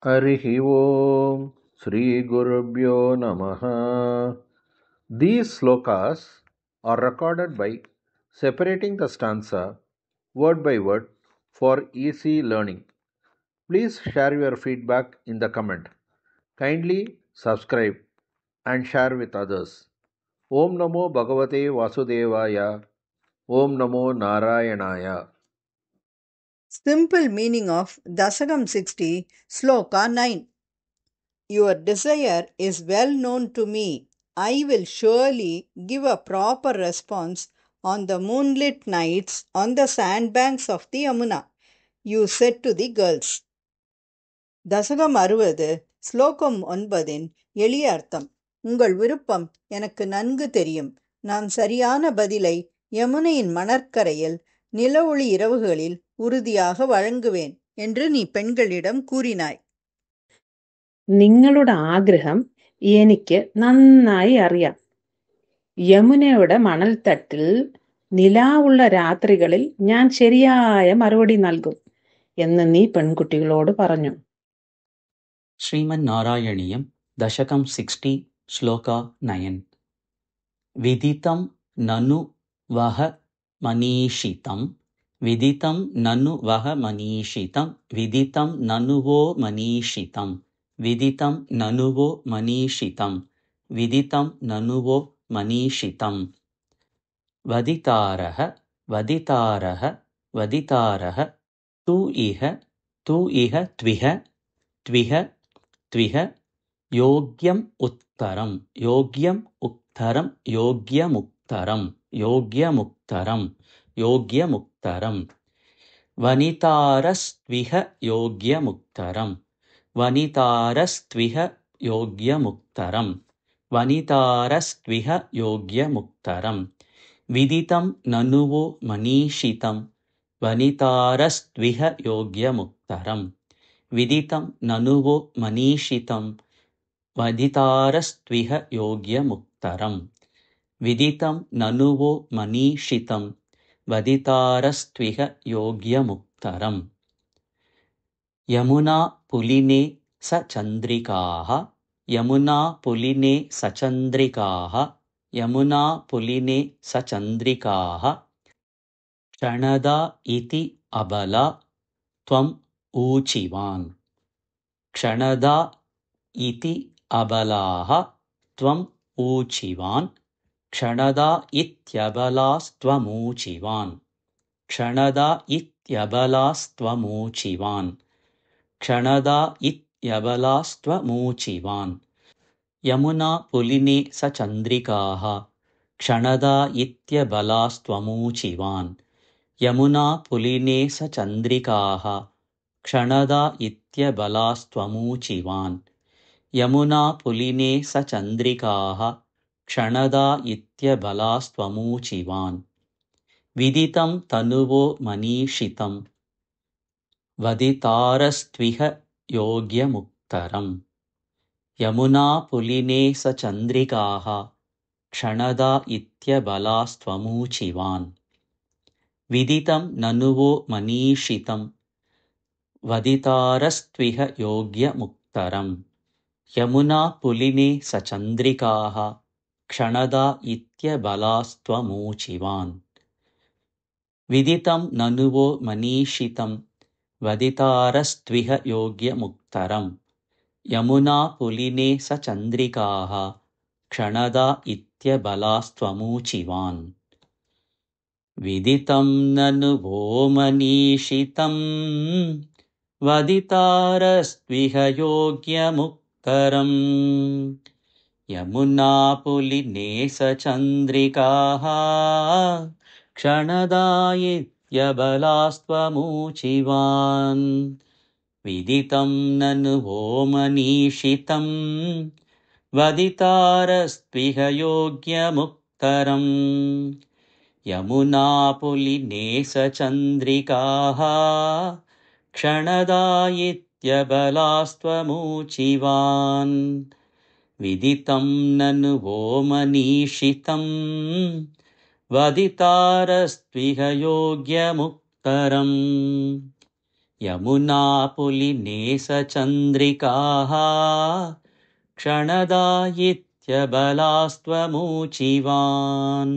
Harihi Om Sri Gurubhyo Namaha. These slokas are recorded by separating the stanza word by word for easy learning. Please share your feedback in the comment. Kindly subscribe and share with others. Om Namo Bhagavate Vasudevaya. Om Namo Narayanaya. Simple meaning of Dasakam 60, Sloka 9. Your desire is well known to me. I will surely give a proper response on the moonlit nights on the sandbanks of the Yamuna, you said to the girls. தசகம் 60 ஸ்லோகம் 9 எளிய அர்த்தம். உங்கள் விருப்பம் எனக்கு நன்கு தெரியும். நான் சரியான பதிலை யமுனையின் மணற்கரையில் நில ஒளி இரவுகளில் உறுதியாக வழங்குவேன் என்று நீ பெண்களிடம் கூறினாய். നിങ്ങളുടെ ആഗ്രഹം എനിക്ക് നന്നായി അറിയാം. യമുനയുടെ മണൽത്തട്ടിൽ നിലാവുള്ള രാത്രികളിൽ ഞാൻ ശരിയായ മറുപടി നൽകും എന്ന് നീ പെൺകുട്ടികളോട് പറഞ്ഞു. श्रीमन्नारायणीयं दशकं 60 श्लोका 9. विदितं ननु वह मनीषितं विदितं ननु वह मनीषितं विदितं ननु वो मनीषितं विदितं ननु वो मनीषितं विदितं ननु वो मनीषितं वदितारः वदितारः वदितारः तु इह त्विह त्विह त्विह योग्यम् उत्तरं योग्यम् उत्तरं योग्यमुत्तरं योग्यमुत्तरं योग्यमुत्तरं वनितारस्त्विह योग्यमुत्तरं वनितारस्त्विह योग्यमुत्तरं वनितारस्त्विह योग्यमुत्तरं विदितं ननु वो मनीषितं वनितारस्त्विह योग्यमुत्तरं विदितं ननु वो मनीषितं वदितारस्त्विह योग्यमुत्तरं विदितं ननु वो मनीषितं वदितारस्त्विह योग्यमुत्तरं यमुना पुलिने सचन्द्रिकाः यमुना पुलिने सचन्द्रिकाः यमुना पुलिने सचन्द्रिकाः क्षणदा इति अबला त्वम् ऊचिवान् क्षणदा इति अबलाः त्वम् ऊचिवान् क्षणदा इत्यबलास्त्वमूचिवान् क्षणदा इत्यबलास्त्वमूचिवान् क्षणदा इत्यबलास्त्वमूचिवान् यमुना पुलिने सचन्द्रिकाः क्षणदा इत्यबलास्त्वमूचिवान् यमुना पुलिने सचन्द्रिकाः क्षणदा इत्यबलास्त्वमूचिवान् यमुना पुलिने सचन्द्रिकाः क्षणदा इत्यबलास्त्वमूचिवान् विदितं तनुवो मनीषितं वदितारस्त्विह योग्यमुत्तरं यमुना पुलिने सचन्द्रिकाः क्षणदा इत्यबलास्त्वमूचिवान् विदितं ननु वो मनीषितं वदितारस्त्विह योग्यमुत्तरं यमुना पुलिने सचन्द्रिकाः क्षणदा इत्यबलास्त्वमूचिवान् विदितं ननु वो मनीषितं वदितारस्त्विह योग्यमुत्तरं यमुना पुलिने सचन्द्रिकाः क्षणदा इत्यबलास्त्वमूचिवान् विदितं ननु वो मनीषितं वदितारस्त्विह योग्यमुत्तरं यमुना पुलिने सचन्द्रिकाः क्षणदा इत्यबलास्त्वमूचिवान् विदितं ननु वो मनीषितं वदितारस्त्विह योग्यमुत्तरं यमुना पुलिने सचन्द्रिकाः क्षणदा इत्यबलास्त्वमूचिवान् विदितं ननु वो मनीषितं वदितारस्त्विह योग्यमुत्तरं यमुनापुलिनेसचन्द्रिकाः क्षणदा इत्यबलास्त्वमूचिवान्